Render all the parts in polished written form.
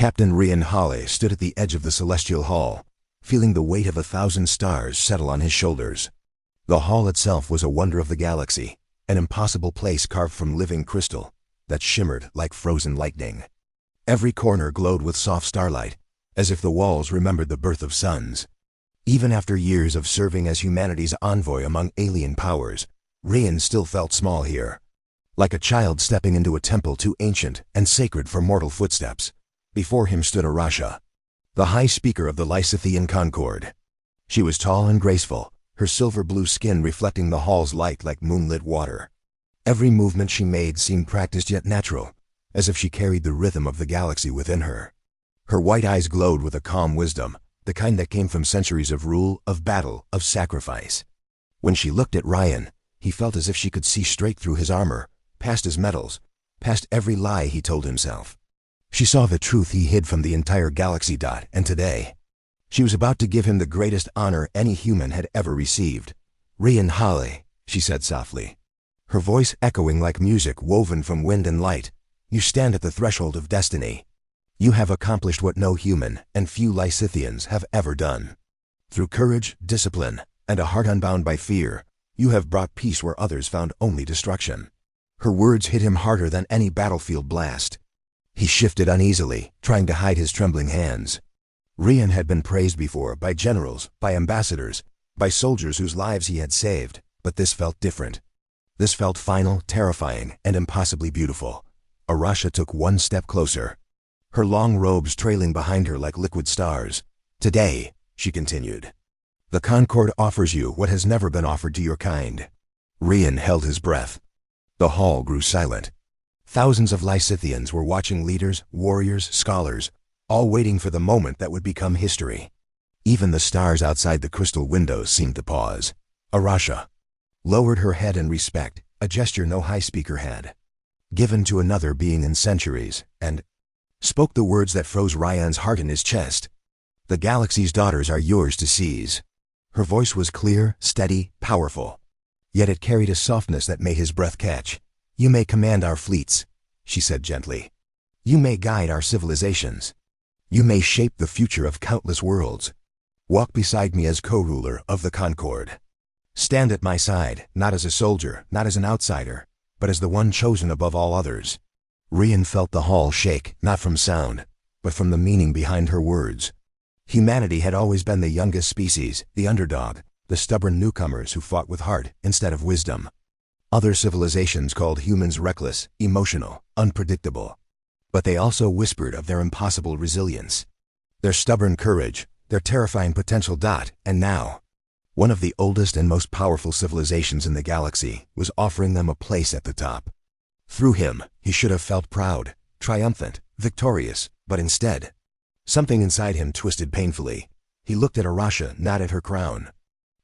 Captain Rian Hale stood at the edge of the celestial hall, feeling the weight of 1,000 stars settle on his shoulders. The hall itself was a wonder of the galaxy, an impossible place carved from living crystal that shimmered like frozen lightning. Every corner glowed with soft starlight, as if the walls remembered the birth of suns. Even after years of serving as humanity's envoy among alien powers, Rian still felt small here. Like a child stepping into a temple too ancient and sacred for mortal footsteps. Before him stood Arasha, the High Speaker of the Lysithian Concord. She was tall and graceful, her silver-blue skin reflecting the hall's light like moonlit water. Every movement she made seemed practiced yet natural, as if she carried the rhythm of the galaxy within her. Her white eyes glowed with a calm wisdom, the kind that came from centuries of rule, of battle, of sacrifice. When she looked at Rian, he felt as if she could see straight through his armor, past his medals, past every lie he told himself. She saw the truth he hid from the entire galaxy. And today, she was about to give him the greatest honor any human had ever received. Rian Hale, she said softly, her voice echoing like music woven from wind and light. You stand at the threshold of destiny. You have accomplished what no human and few Lysithians have ever done. Through courage, discipline, and a heart unbound by fear, you have brought peace where others found only destruction. Her words hit him harder than any battlefield blast. He shifted uneasily, trying to hide his trembling hands. Rian had been praised before by generals, by ambassadors, by soldiers whose lives he had saved, but this felt different. This felt final, terrifying, and impossibly beautiful. Arasha took one step closer, her long robes trailing behind her like liquid stars. Today, she continued, the Concord offers you what has never been offered to your kind. Rian held his breath. The hall grew silent. Thousands of Lysithians were watching leaders, warriors, scholars, all waiting for the moment that would become history. Even the stars outside the crystal windows seemed to pause. Arasha lowered her head in respect, a gesture no High Speaker had given to another being in centuries, and spoke the words that froze Rian's heart in his chest. The galaxy's daughters are yours to seize. Her voice was clear, steady, powerful. Yet it carried a softness that made his breath catch. You may command our fleets, she said gently. You may guide our civilizations. You may shape the future of countless worlds. Walk beside me as co-ruler of the Concord. Stand at my side, not as a soldier, not as an outsider, but as the one chosen above all others. Rian felt the hall shake, not from sound, but from the meaning behind her words. Humanity had always been the youngest species, the underdog, the stubborn newcomers who fought with heart instead of wisdom. Other civilizations called humans reckless, emotional, unpredictable. But they also whispered of their impossible resilience, their stubborn courage, their terrifying potential. And now, one of the oldest and most powerful civilizations in the galaxy was offering them a place at the top. Through him, he should have felt proud, triumphant, victorious, but instead, something inside him twisted painfully. He looked at Arasha, not at her crown,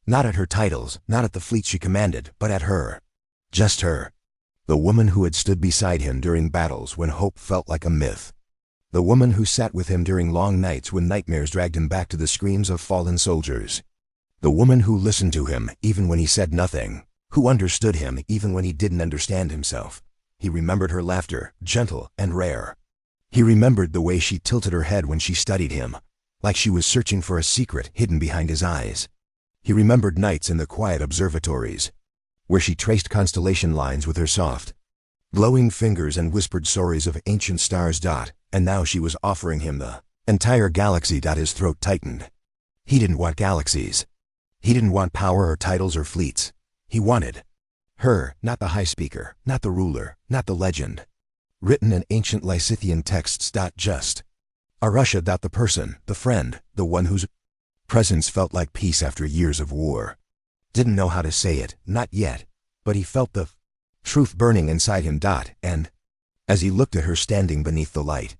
not at her titles, not at the fleet she commanded, but at her. Just her. The woman who had stood beside him during battles when hope felt like a myth. The woman who sat with him during long nights when nightmares dragged him back to the screams of fallen soldiers. The woman who listened to him even when he said nothing, who understood him even when he didn't understand himself. He remembered her laughter, gentle and rare. He remembered the way she tilted her head when she studied him, like she was searching for a secret hidden behind his eyes. He remembered nights in the quiet observatories, where she traced constellation lines with her soft, glowing fingers and whispered stories of ancient stars. And now she was offering him the entire galaxy. His throat tightened. He didn't want galaxies. He didn't want power or titles or fleets. He wanted her, not the High Speaker, not the ruler, not the legend, written in ancient Lysithian texts. Just Arasha. The person, the friend, the one whose presence felt like peace after years of war. Didn't know how to say it, not yet, but he felt the truth burning inside him. And as he looked at her standing beneath the light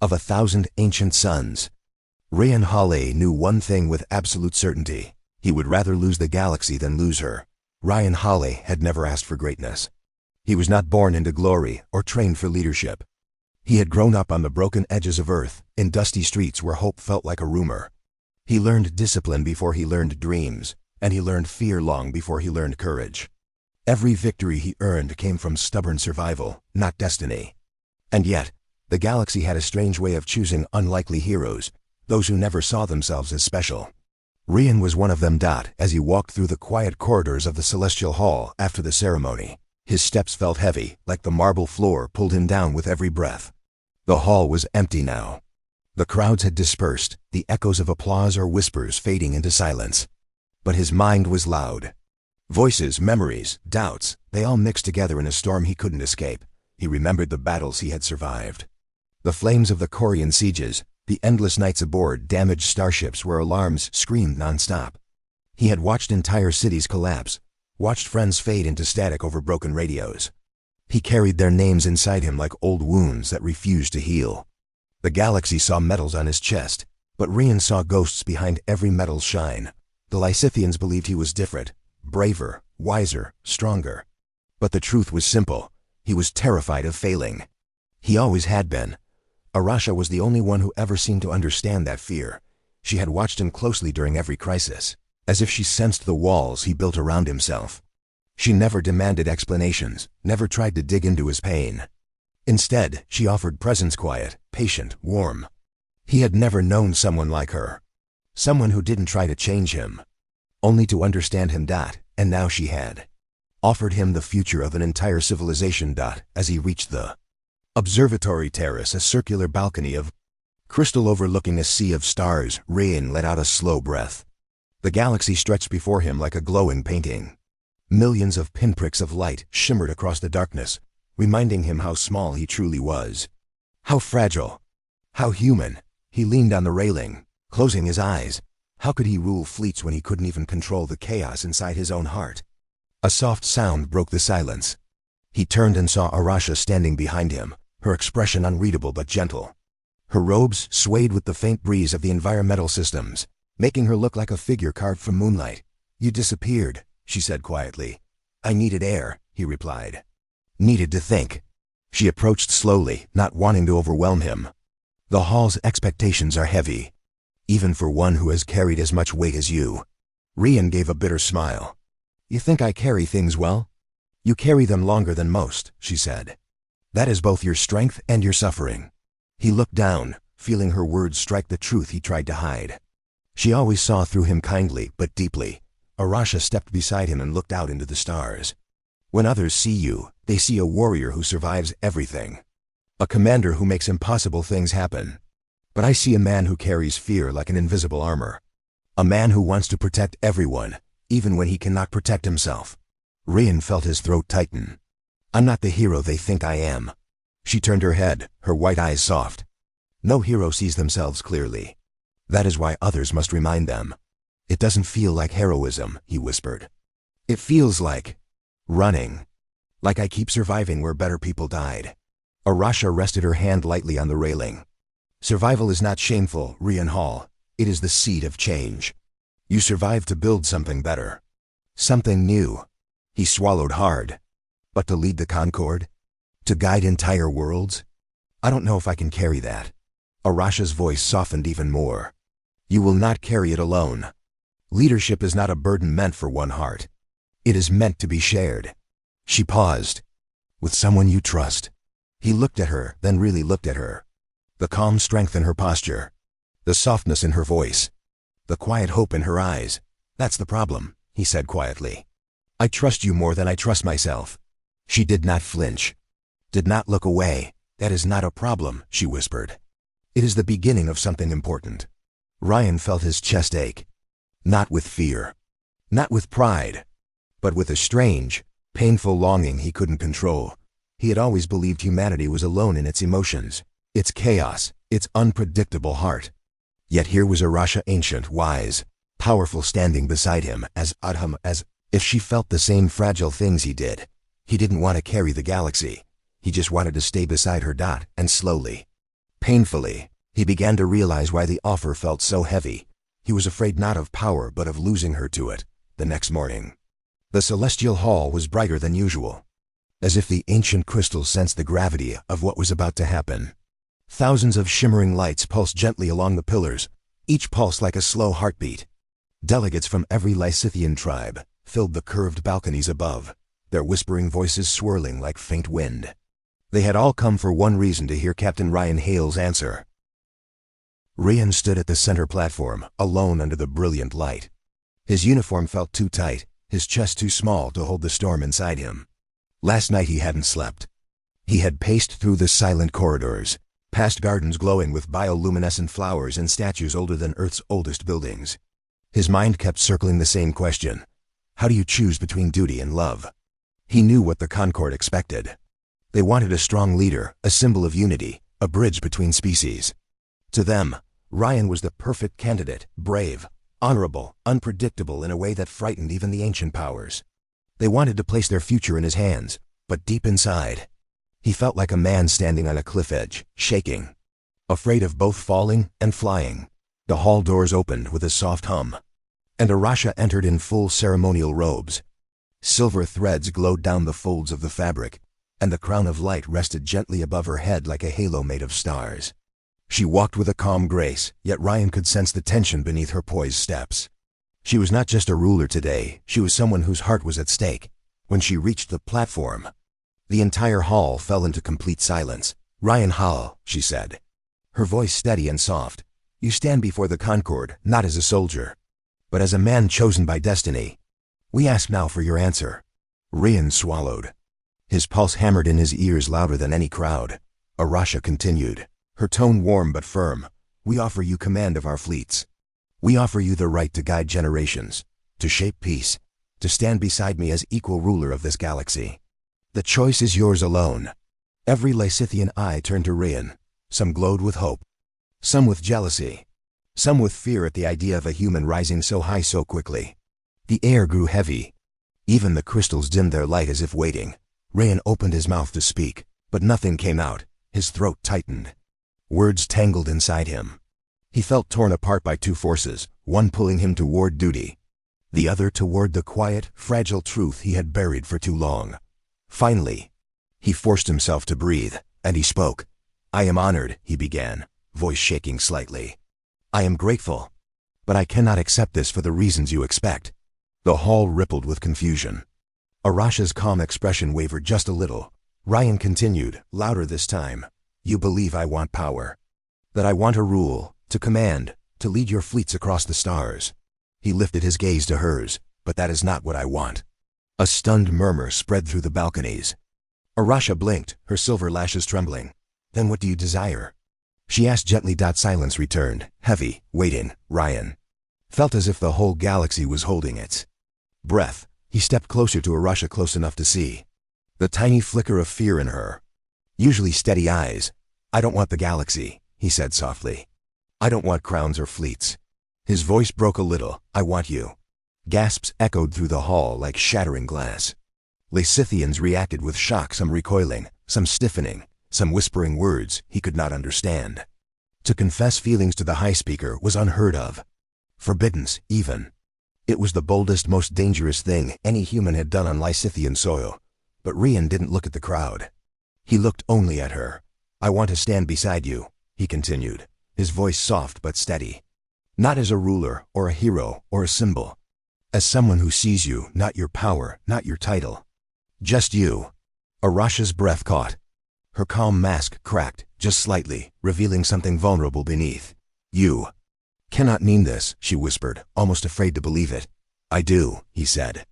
of 1,000 ancient suns, Rian Hale knew one thing with absolute certainty. He would rather lose the galaxy than lose her. Rian Hale had never asked for greatness. He was not born into glory or trained for leadership. He had grown up on the broken edges of Earth, in dusty streets where hope felt like a rumor. He learned discipline before he learned dreams, and he learned fear long before he learned courage. Every victory he earned came from stubborn survival, not destiny. And yet, The galaxy had a strange way of choosing unlikely heroes, those who never saw themselves as special. Rian was one of them. As he walked through the quiet corridors of the Celestial Hall after the ceremony, his steps felt heavy, like the marble floor pulled him down with every breath. The hall was empty now. The crowds had dispersed, the echoes of applause or whispers fading into silence. But his mind was loud. Voices, memories, doubts, they all mixed together in a storm he couldn't escape. He remembered the battles he had survived. The flames of the Corian sieges, the endless nights aboard damaged starships where alarms screamed non-stop. He had watched entire cities collapse, watched friends fade into static over broken radios. He carried their names inside him like old wounds that refused to heal. The galaxy saw medals on his chest, but Rian saw ghosts behind every medal's shine. The Lysithians believed he was different, braver, wiser, stronger. But the truth was simple. He was terrified of failing. He always had been. Arasha was the only one who ever seemed to understand that fear. She had watched him closely during every crisis, as if she sensed the walls he built around himself. She never demanded explanations, never tried to dig into his pain. Instead, she offered presence, quiet, patient, warm. He had never known someone like her. Someone who didn't try to change him, only to understand him. And now she had offered him the future of an entire civilization. As he reached the observatory terrace, a circular balcony of crystal overlooking a sea of stars, Rian let out a slow breath. The galaxy stretched before him like a glowing painting. Millions of pinpricks of light shimmered across the darkness, reminding him how small he truly was. How fragile. How human. He leaned on the railing, closing his eyes. How could he rule fleets when he couldn't even control the chaos inside his own heart? A soft sound broke the silence. He turned and saw Arasha standing behind him, her expression unreadable but gentle. Her robes swayed with the faint breeze of the environmental systems, making her look like a figure carved from moonlight. "You disappeared," she said quietly. "I needed air," he replied. "Needed to think." She approached slowly, not wanting to overwhelm him. "The hall's expectations are heavy, even for one who has carried as much weight as you." Rian gave a bitter smile. "You think I carry things well? You carry them longer than most," she said. "That is both your strength and your suffering." He looked down, feeling her words strike the truth he tried to hide. She always saw through him kindly, but deeply. Arasha stepped beside him and looked out into the stars. "When others see you, they see a warrior who survives everything. A commander who makes impossible things happen. But I see a man who carries fear like an invisible armor. A man who wants to protect everyone, even when he cannot protect himself." Rian felt his throat tighten. "I'm not the hero they think I am." She turned her head, her white eyes soft. "No hero sees themselves clearly. That is why others must remind them." "It doesn't feel like heroism," he whispered. "It feels like running. Like I keep surviving where better people died." Arasha rested her hand lightly on the railing. "Survival is not shameful, Rian Hall. It is the seed of change. You survived to build something better. Something new." He swallowed hard. "But to lead the Concord? To guide entire worlds? I don't know if I can carry that." Arasha's voice softened even more. "You will not carry it alone. Leadership is not a burden meant for one heart. It is meant to be shared." She paused. "With someone you trust." He looked at her, then really looked at her. The calm strength in her posture. The softness in her voice. The quiet hope in her eyes. "That's the problem," he said quietly. "I trust you more than I trust myself." She did not flinch. Did not look away. "That is not a problem," she whispered. "It is the beginning of something important." Rian felt his chest ache. Not with fear. Not with pride. But with a strange, painful longing he couldn't control. He had always believed humanity was alone in its emotions, its chaos, its unpredictable heart. Yet here was Arasha, ancient, wise, powerful, standing beside him, as Adham, as if she felt the same fragile things he did. He didn't want to carry the galaxy. He just wanted to stay beside her. And slowly, painfully, he began to realize why the offer felt so heavy. He was afraid not of power but of losing her to it. The next morning, the Celestial Hall was brighter than usual, as if the ancient crystals sensed the gravity of what was about to happen. Thousands of shimmering lights pulsed gently along the pillars, each pulse like a slow heartbeat. Delegates from every Lysithian tribe filled the curved balconies above, their whispering voices swirling like faint wind. They had all come for one reason: to hear Captain Ryan Hale's answer. Ryan stood at the center platform, alone under the brilliant light. His uniform felt too tight, his chest too small to hold the storm inside him. Last night he hadn't slept. He had paced through the silent corridors, past gardens glowing with bioluminescent flowers and statues older than Earth's oldest buildings. His mind kept circling the same question: how do you choose between duty and love? He knew what the Concord expected. They wanted a strong leader, a symbol of unity, a bridge between species. To them, Ryan was the perfect candidate: brave, honorable, unpredictable in a way that frightened even the ancient powers. They wanted to place their future in his hands, but deep inside, he felt like a man standing on a cliff edge, shaking, afraid of both falling and flying. The hall doors opened with a soft hum, and Arasha entered in full ceremonial robes. Silver threads glowed down the folds of the fabric, and the crown of light rested gently above her head like a halo made of stars. She walked with a calm grace, yet Ryan could sense the tension beneath her poised steps. She was not just a ruler today, she was someone whose heart was at stake. When she reached the platform, the entire hall fell into complete silence. "Ryan Hall," she said, her voice steady and soft. "You stand before the Concord, not as a soldier, but as a man chosen by destiny. We ask now for your answer." Ryan swallowed. His pulse hammered in his ears louder than any crowd. Arasha continued, her tone warm but firm. "We offer you command of our fleets. We offer you the right to guide generations, to shape peace, to stand beside me as equal ruler of this galaxy. The choice is yours alone." Every Lysithian eye turned to Ryan. Some glowed with hope, some with jealousy, some with fear at the idea of a human rising so high so quickly. The air grew heavy. Even the crystals dimmed their light as if waiting. Ryan opened his mouth to speak, but nothing came out. His throat tightened. Words tangled inside him. He felt torn apart by two forces, one pulling him toward duty, the other toward the quiet, fragile truth he had buried for too long. Finally, he forced himself to breathe, and he spoke. "I am honored," he began, voice shaking slightly. "I am grateful, but I cannot accept this for the reasons you expect." The hall rippled with confusion. Arasha's calm expression wavered just a little. Ryan continued, louder this time. "You believe I want power, that I want to rule, to command, to lead your fleets across the stars." He lifted his gaze to hers. "But that is not what I want." A stunned murmur spread through the balconies. Arasha blinked, her silver lashes trembling. "Then what do you desire?" she asked gently. Silence returned, heavy, waiting. Ryan felt as if the whole galaxy was holding its breath. He stepped closer to Arasha, close enough to see the tiny flicker of fear in her usually steady eyes. "I don't want the galaxy," he said softly. "I don't want crowns or fleets." His voice broke a little. "I want you." Gasps echoed through the hall like shattering glass. Lysithians reacted with shock, some recoiling, some stiffening, some whispering words he could not understand. To confess feelings to the high speaker was unheard of. Forbidden, even. It was the boldest, most dangerous thing any human had done on Lysithian soil. But Ryan didn't look at the crowd. He looked only at her. "I want to stand beside you," he continued, his voice soft but steady. "Not as a ruler, or a hero, or a symbol. As someone who sees you, not your power, not your title. Just you." Arasha's breath caught. Her calm mask cracked, just slightly, revealing something vulnerable beneath. "You cannot mean this," she whispered, almost afraid to believe it. "I do," he said.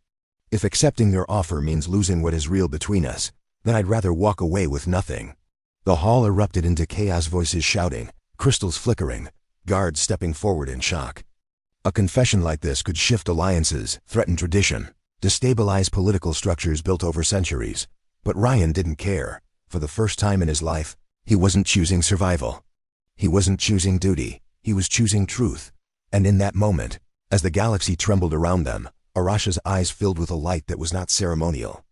"If accepting your offer means losing what is real between us, then I'd rather walk away with nothing." The hall erupted into chaos, voices shouting, crystals flickering, guards stepping forward in shock. A confession like this could shift alliances, threaten tradition, destabilize political structures built over centuries. But Ryan didn't care. For the first time in his life, he wasn't choosing survival. He wasn't choosing duty. He was choosing truth. And in that moment, as the galaxy trembled around them, Arasha's eyes filled with a light that was not ceremonial,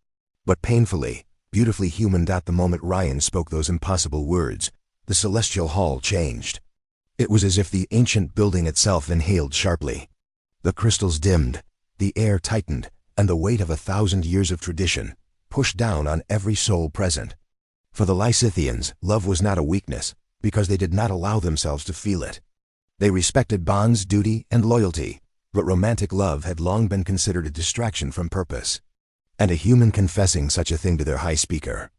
but painfully, beautifully human. The moment Ryan spoke those impossible words, the celestial hall changed. It was as if the ancient building itself inhaled sharply. The crystals dimmed, the air tightened, and the weight of 1,000 years of tradition pushed down on every soul present. For the Lysithians, love was not a weakness, because they did not allow themselves to feel it. They respected bonds, duty, and loyalty, but romantic love had long been considered a distraction from purpose. And a human confessing such a thing to their high speaker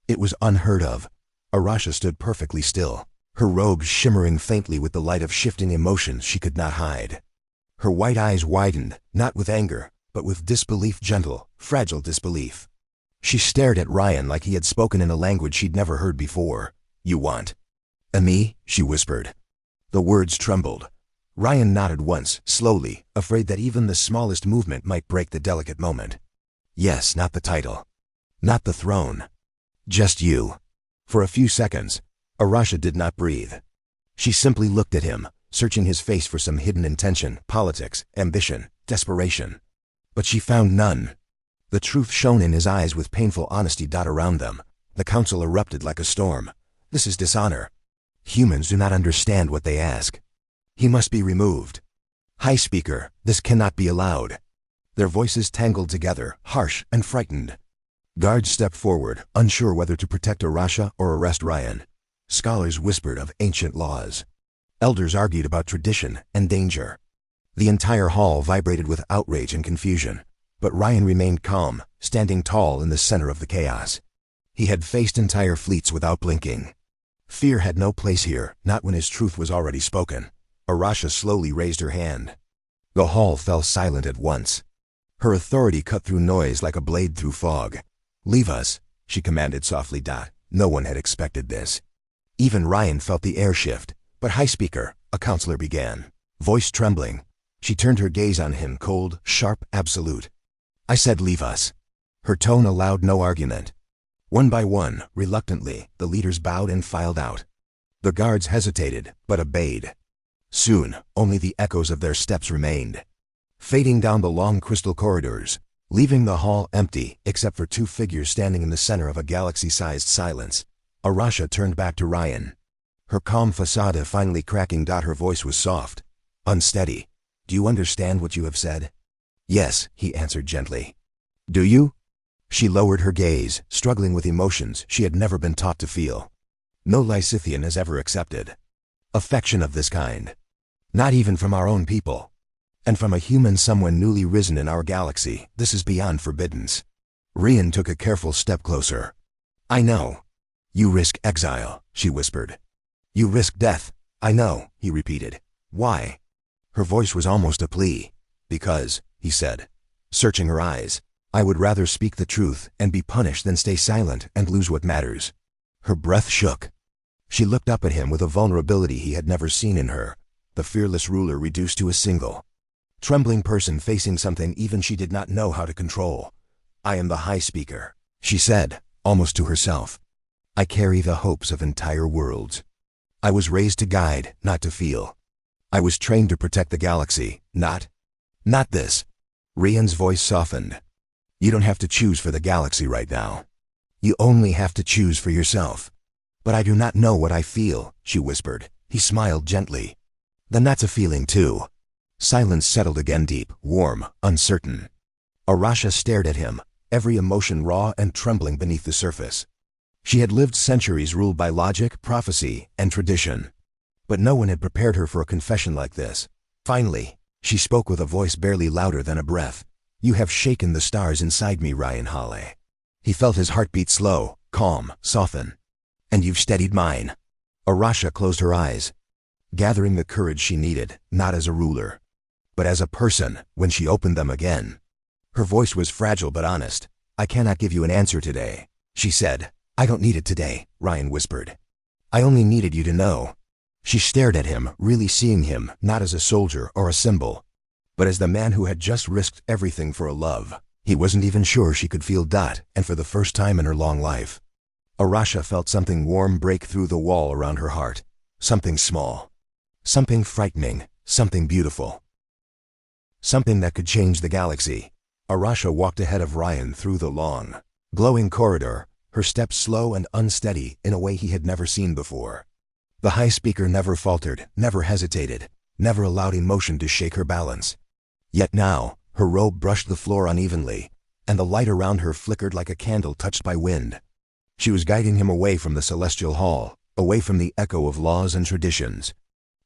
It was unheard of. Arasha stood perfectly still, her robes shimmering faintly with the light of shifting emotions she could not hide. Her white eyes widened, not with anger, but with disbelief, gentle, fragile disbelief. She stared at Ryan like he had spoken in a language she'd never heard before. "You want me?" she whispered. The words trembled. Ryan nodded once, slowly, afraid that even the smallest movement might break the delicate moment. "Yes, not the title. Not the throne. Just you." For a few seconds, Arasha did not breathe. She simply looked at him, searching his face for some hidden intention, politics, ambition, desperation. But she found none. The truth shone in his eyes with painful honesty around them. The council erupted like a storm. "This is dishonor. Humans do not understand what they ask. He must be removed. High Speaker, this cannot be allowed." Their voices tangled together, harsh and frightened. Guards stepped forward, unsure whether to protect Arasha or arrest Ryan. Scholars whispered of ancient laws. Elders argued about tradition and danger. The entire hall vibrated with outrage and confusion. But Ryan remained calm, standing tall in the center of the chaos. He had faced entire fleets without blinking. Fear had no place here, not when his truth was already spoken. Arasha slowly raised her hand. The hall fell silent at once. Her authority cut through noise like a blade through fog. "Leave us," she commanded softly. No one had expected this. Even Ryan felt the air shift. "But High Speaker," a counselor began, voice trembling. She turned her gaze on him, cold, sharp, absolute. "I said leave us." Her tone allowed no argument. One by one, reluctantly, the leaders bowed and filed out. The guards hesitated, but obeyed. Soon, only the echoes of their steps remained, fading down the long crystal corridors, leaving the hall empty except for two figures standing in the center of a galaxy-sized silence. Arasha turned back to Ryan, her calm facade finally cracking. Her voice was soft, unsteady. "Do you understand what you have said?" "Yes," he answered gently. "Do you?" She lowered her gaze, struggling with emotions she had never been taught to feel. No Lysithian has ever accepted affection of this kind. Not even from our own people. And from a human, someone newly risen in our galaxy, this is beyond forbiddance. Ryan took a careful step closer. "I know. You risk exile," she whispered. "You risk death." "I know," he repeated. "Why?" Her voice was almost a plea. "Because," he said, searching her eyes, "I would rather speak the truth and be punished than stay silent and lose what matters." Her breath shook. She looked up at him with a vulnerability he had never seen in her, the fearless ruler reduced to a single, trembling person facing something even she did not know how to control. "I am the High Speaker," she said, almost to herself. "I carry the hopes of entire worlds. I was raised to guide, not to feel. I was trained to protect the galaxy, not this." Ryan's voice softened. "You don't have to choose for the galaxy right now. You only have to choose for yourself." "But I do not know what I feel," she whispered. He smiled gently. "Then that's a feeling too." Silence settled again, deep, warm, uncertain. Arasha stared at him, every emotion raw and trembling beneath the surface. She had lived centuries ruled by logic, prophecy, and tradition. But no one had prepared her for a confession like this. Finally, she spoke with a voice barely louder than a breath. "You have shaken the stars inside me, Ryan Hale." He felt his heartbeat slow, calm, soften. "And you've steadied mine." Arasha closed her eyes, gathering the courage she needed, not as a ruler, but as a person. When she opened them again, her voice was fragile but honest. "I cannot give you an answer today," she said. "I don't need it today," Ryan whispered. "I only needed you to know." She stared at him, really seeing him, not as a soldier or a symbol, but as the man who had just risked everything for a love he wasn't even sure she could feel. And for the first time in her long life, Arasha felt something warm break through the wall around her heart. Something small. Something frightening. Something beautiful. Something that could change the galaxy. Arasha walked ahead of Ryan through the long, glowing corridor, her steps slow and unsteady in a way he had never seen before. The High Speaker never faltered, never hesitated, never allowed emotion to shake her balance. Yet now, her robe brushed the floor unevenly, and the light around her flickered like a candle touched by wind. She was guiding him away from the celestial hall, away from the echo of laws and traditions,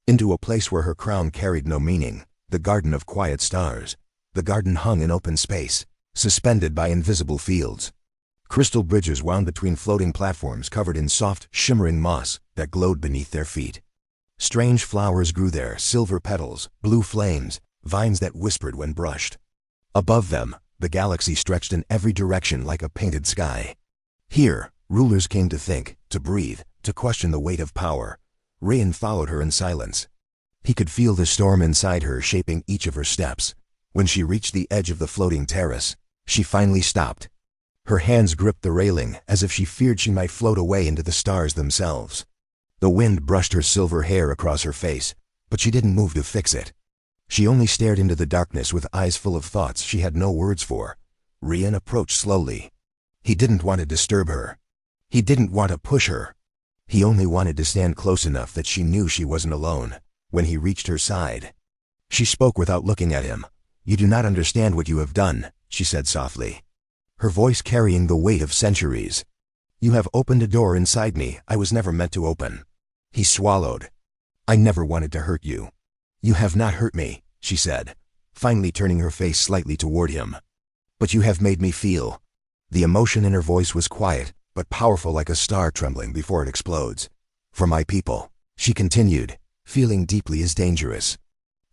into a place where her crown carried no meaning, the garden of quiet stars. The garden hung in open space, suspended by invisible fields. Crystal bridges wound between floating platforms covered in soft, shimmering moss that glowed beneath their feet. Strange flowers grew there, silver petals, blue flames, vines that whispered when brushed. Above them, the galaxy stretched in every direction like a painted sky. Here, rulers came to think, to breathe, to question the weight of power. Ryan followed her in silence. He could feel the storm inside her shaping each of her steps. When she reached the edge of the floating terrace, she finally stopped. Her hands gripped the railing as if she feared she might float away into the stars themselves. The wind brushed her silver hair across her face, but she didn't move to fix it. She only stared into the darkness with eyes full of thoughts she had no words for. Ryan approached slowly. He didn't want to disturb her. He didn't want to push her. He only wanted to stand close enough that she knew she wasn't alone. When he reached her side, she spoke without looking at him. "You do not understand what you have done," she said softly, her voice carrying the weight of centuries. "You have opened a door inside me I was never meant to open." He swallowed. "I never wanted to hurt you." "You have not hurt me," she said, finally turning her face slightly toward him. "But you have made me feel." The emotion in her voice was quiet, but powerful like a star trembling before it explodes. "For my people," she continued, "feeling deeply is dangerous.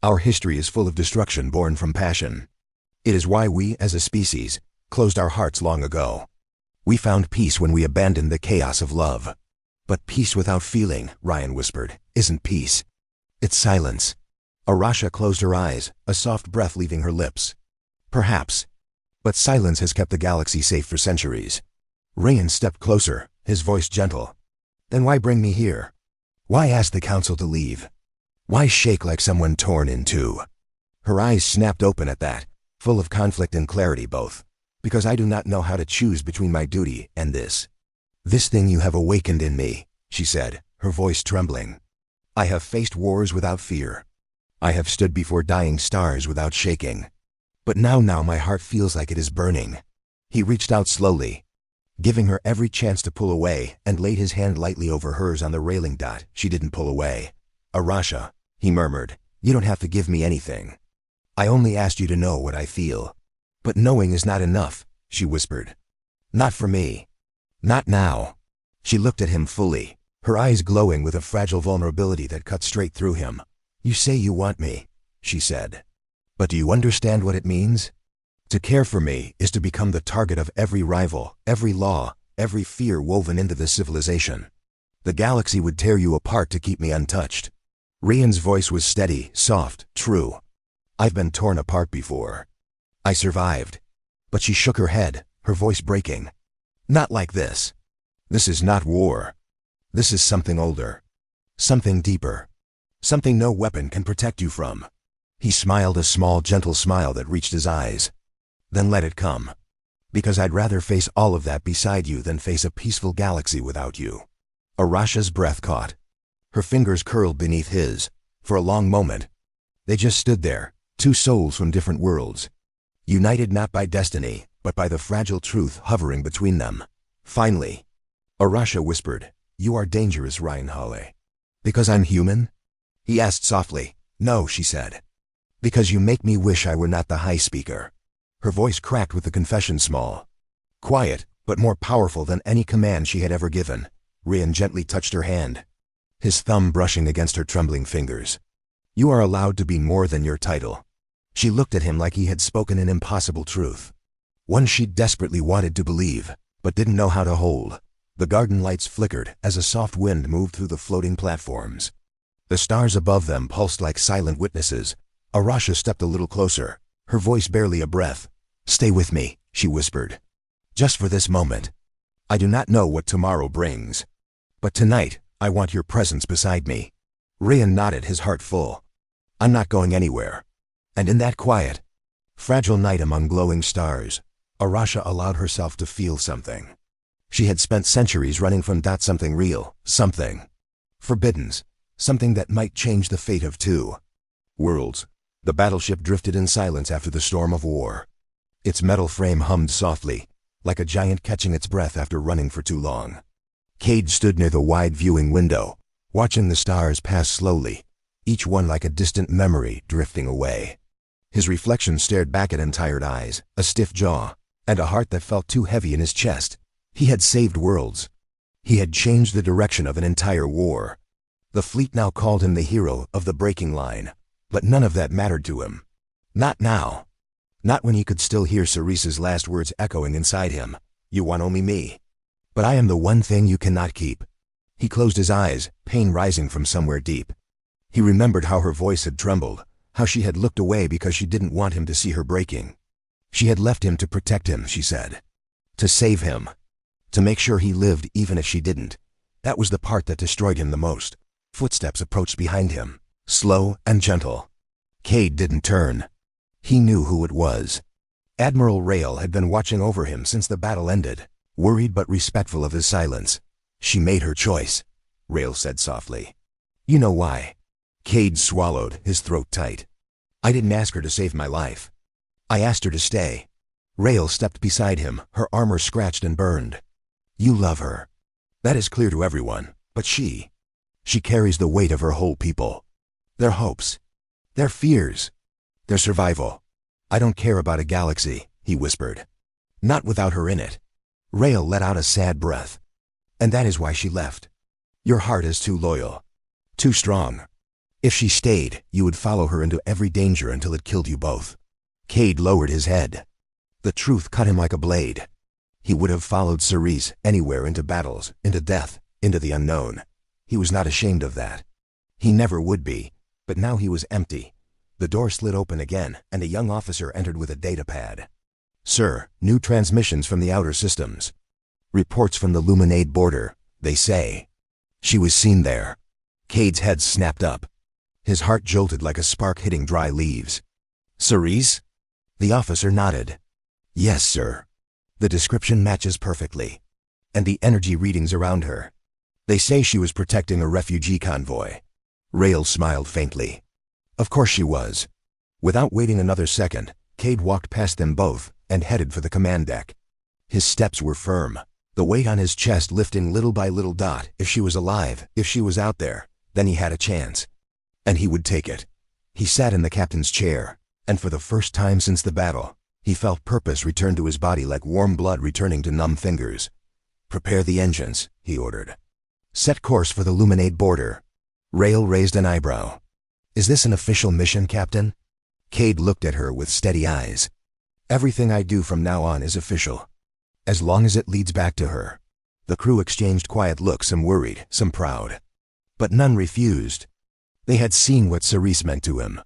Our history is full of destruction born from passion. It is why we, as a species, closed our hearts long ago. We found peace when we abandoned the chaos of love. But peace without feeling," Ryan whispered, "isn't peace. It's silence." Arasha closed her eyes, a soft breath leaving her lips. "Perhaps. But silence has kept the galaxy safe for centuries." Ryan stepped closer, his voice gentle. "Then why bring me here? Why ask the council to leave? Why shake like someone torn in two?" Her eyes snapped open at that, full of conflict and clarity both. "Because I do not know how to choose between my duty and this. This thing you have awakened in me," she said, her voice trembling. "I have faced wars without fear. I have stood before dying stars without shaking. But now my heart feels like it is burning." He reached out slowly, giving her every chance to pull away, and laid his hand lightly over hers on the railing. She didn't pull away. "Arasha," he murmured, "you don't have to give me anything. I only asked you to know what I feel." "But knowing is not enough," she whispered. "Not for me. Not now." She looked at him fully, her eyes glowing with a fragile vulnerability that cut straight through him. "You say you want me," she said. "But do you understand what it means? To care for me is to become the target of every rival, every law, every fear woven into this civilization. The galaxy would tear you apart to keep me untouched." Ryan's voice was steady, soft, true. "I've been torn apart before. I survived." But she shook her head, her voice breaking. "Not like this. This is not war. This is something older. Something deeper. Something no weapon can protect you from." He smiled a small, gentle smile that reached his eyes. "Then let it come. Because I'd rather face all of that beside you than face a peaceful galaxy without you." Arasha's breath caught. Her fingers curled beneath his. For a long moment, they just stood there, two souls from different worlds, united not by destiny, but by the fragile truth hovering between them. Finally, Arasha whispered, "You are dangerous, Ryan. Because I'm human?" He asked softly. "No," she said. "Because you make me wish I were not the High Speaker." Her voice cracked with the confession small. Quiet, but more powerful than any command she had ever given. Ryan gently touched her hand, his thumb brushing against her trembling fingers. "You are allowed to be more than your title." She looked at him like he had spoken an impossible truth, one she desperately wanted to believe, but didn't know how to hold. The garden lights flickered as a soft wind moved through the floating platforms. The stars above them pulsed like silent witnesses. Arasha stepped a little closer, her voice barely a breath. "Stay with me," she whispered. "Just for this moment. I do not know what tomorrow brings. But tonight, I want your presence beside me." Ryan nodded, his heart full. "I'm not going anywhere." And in that quiet, fragile night among glowing stars, Arasha allowed herself to feel something. She had spent centuries running from something real, something forbidden, something that might change the fate of two worlds. The battleship drifted in silence after the storm of war. Its metal frame hummed softly, like a giant catching its breath after running for too long. Cade stood near the wide viewing window, watching the stars pass slowly, each one like a distant memory drifting away. His reflection stared back at him, tired eyes, a stiff jaw, and a heart that felt too heavy in his chest. He had saved worlds. He had changed the direction of an entire war. The fleet now called him the hero of the breaking line, but none of that mattered to him. Not now. Not when he could still hear Cerese's last words echoing inside him. You want only me. But I am the one thing you cannot keep. He closed his eyes, pain rising from somewhere deep. He remembered how her voice had trembled, how she had looked away because she didn't want him to see her breaking. She had left him to protect him, she said. To save him. To make sure he lived even if she didn't. That was the part that destroyed him the most. Footsteps approached behind him, slow and gentle. Cade didn't turn. He knew who it was. Admiral Rael had been watching over him since the battle ended, worried but respectful of his silence. She made her choice, Rael said softly. You know why? Cade swallowed, his throat tight. I didn't ask her to save my life. I asked her to stay. Rael stepped beside him, her armor scratched and burned. You love her. That is clear to everyone, but she carries the weight of her whole people. Their hopes. Their fears. Their survival. I don't care about a galaxy, he whispered. Not without her in it. Rael let out a sad breath. And that is why she left. Your heart is too loyal. Too strong. If she stayed, you would follow her into every danger until it killed you both. Cade lowered his head. The truth cut him like a blade. He would have followed Cerese anywhere, into battles, into death, into the unknown. He was not ashamed of that. He never would be, but now he was empty. The door slid open again, and a young officer entered with a data pad. Sir, new transmissions from the outer systems. Reports from the Luminade border, they say. She was seen there. Cade's head snapped up. His heart jolted like a spark hitting dry leaves. Cerese? The officer nodded. Yes, sir. The description matches perfectly. And the energy readings around her. They say she was protecting a refugee convoy. Rael smiled faintly. Of course she was. Without waiting another second, Cade walked past them both and headed for the command deck. His steps were firm, the weight on his chest lifting little by little. If she was alive, if she was out there, then he had a chance. And he would take it. He sat in the captain's chair, and for the first time since the battle, he felt purpose return to his body like warm blood returning to numb fingers. Prepare the engines, he ordered. Set course for the Luminade border. Rael raised an eyebrow. Is this an official mission, Captain? Cade looked at her with steady eyes. Everything I do from now on is official. As long as it leads back to her. The crew exchanged quiet looks, some worried, some proud. But none refused. They had seen what Cerese meant to him.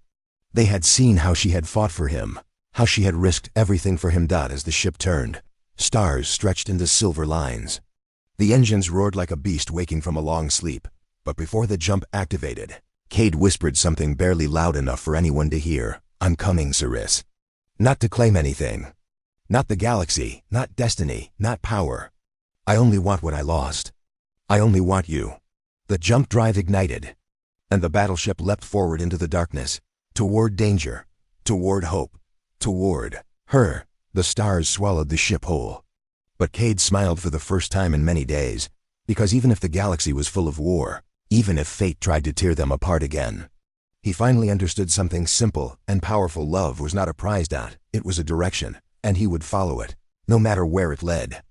They had seen how she had fought for him, how she had risked everything for him. As the ship turned, stars stretched into silver lines. The engines roared like a beast waking from a long sleep, but before the jump activated, Cade whispered something barely loud enough for anyone to hear. I'm coming, Cerese. Not to claim anything. Not the galaxy, not destiny, not power. I only want what I lost. I only want you. The jump drive ignited, and the battleship leapt forward into the darkness, toward danger, toward hope, toward her. The stars swallowed the ship whole. But Cade smiled for the first time in many days, because even if the galaxy was full of war, even if fate tried to tear them apart again, he finally understood something simple and powerful. Love was not a prize. It was a direction, and he would follow it, no matter where it led.